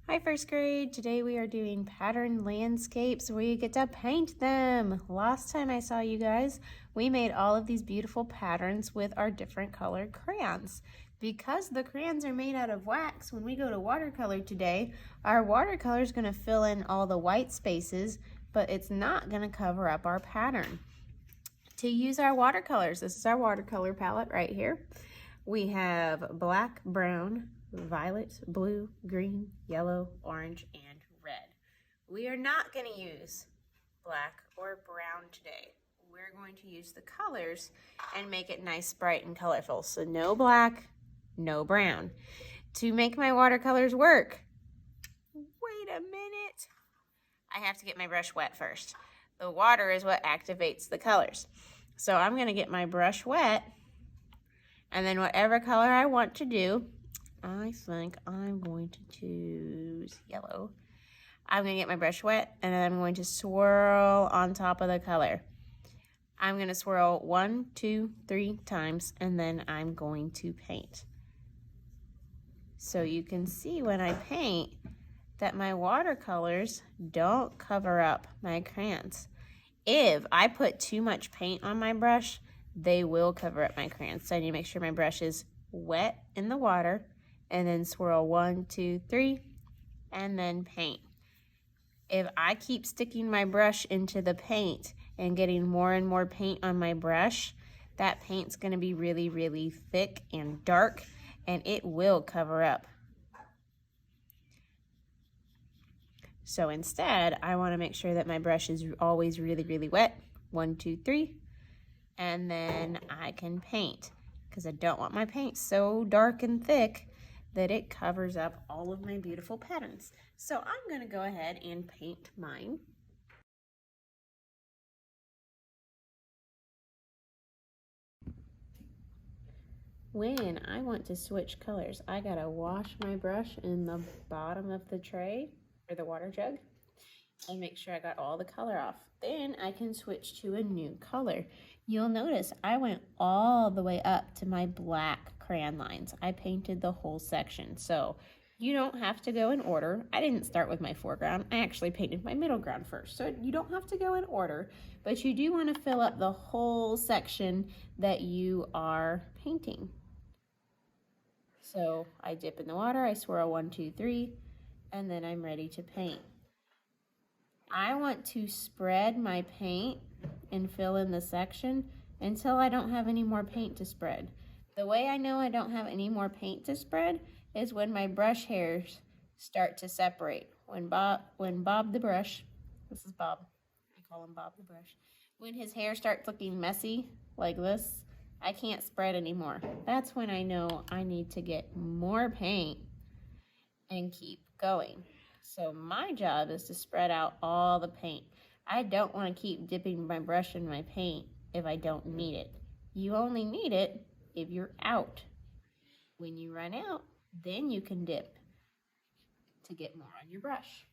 Hi first grade, today we are doing pattern landscapes where you get to paint them. Last time I saw you guys, we made all of these beautiful patterns with our different colored crayons. Because the crayons are made out of wax, when we go to watercolor today, our watercolor is going to fill in all the white spaces, but it's not going to cover up our pattern. To use our watercolors, this is our watercolor palette right here. We have black, brown, violet, blue, green, yellow, orange, and red. We are not going to use black or brown today. We're going to use the colors and make it nice, bright, and colorful. So no black, no brown. To make my watercolors work, wait a minute. I have to get my brush wet first. The water is what activates the colors. So I'm going to get my brush wet, and then whatever color I want to do, I think I'm going to choose yellow. I'm going to get my brush wet, and then I'm going to swirl on top of the color. I'm going to swirl 1, 2, 3 times, and then I'm going to paint. So you can see when I paint that my watercolors don't cover up my crayons. If I put too much paint on my brush, they will cover up my crayons. So I need to make sure my brush is wet in the water, and then swirl 1, 2, 3, and then paint. If I keep sticking my brush into the paint and getting more and more paint on my brush, that paint's going to be really, really thick and dark, and it will cover up. So instead, I want to make sure that my brush is always really, really wet. 1, 2, 3, and then I can paint, because I don't want my paint so dark and thick that it covers up all of my beautiful patterns. So I'm going to go ahead and paint mine. When I want to switch colors, I gotta wash my brush in the bottom of the tray or the water jug and make sure I got all the color off. Then I can switch to a new color. You'll notice I went all the way up to my black crayon lines. I painted the whole section. So you don't have to go in order. I didn't start with my foreground. I actually painted my middle ground first. So you don't have to go in order, but you do want to fill up the whole section that you are painting. So I dip in the water, I swirl 1, 2, 3, and then I'm ready to paint. I want to spread my paint and fill in the section until I don't have any more paint to spread. The way I know I don't have any more paint to spread is when my brush hairs start to separate. When Bob the brush, this is Bob, I call him Bob the brush, when his hair starts looking messy like this, I can't spread anymore. That's when I know I need to get more paint and keep going. So my job is to spread out all the paint. I don't want to keep dipping my brush in my paint if I don't need it. You only need it if you're out. When you run out, then you can dip to get more on your brush.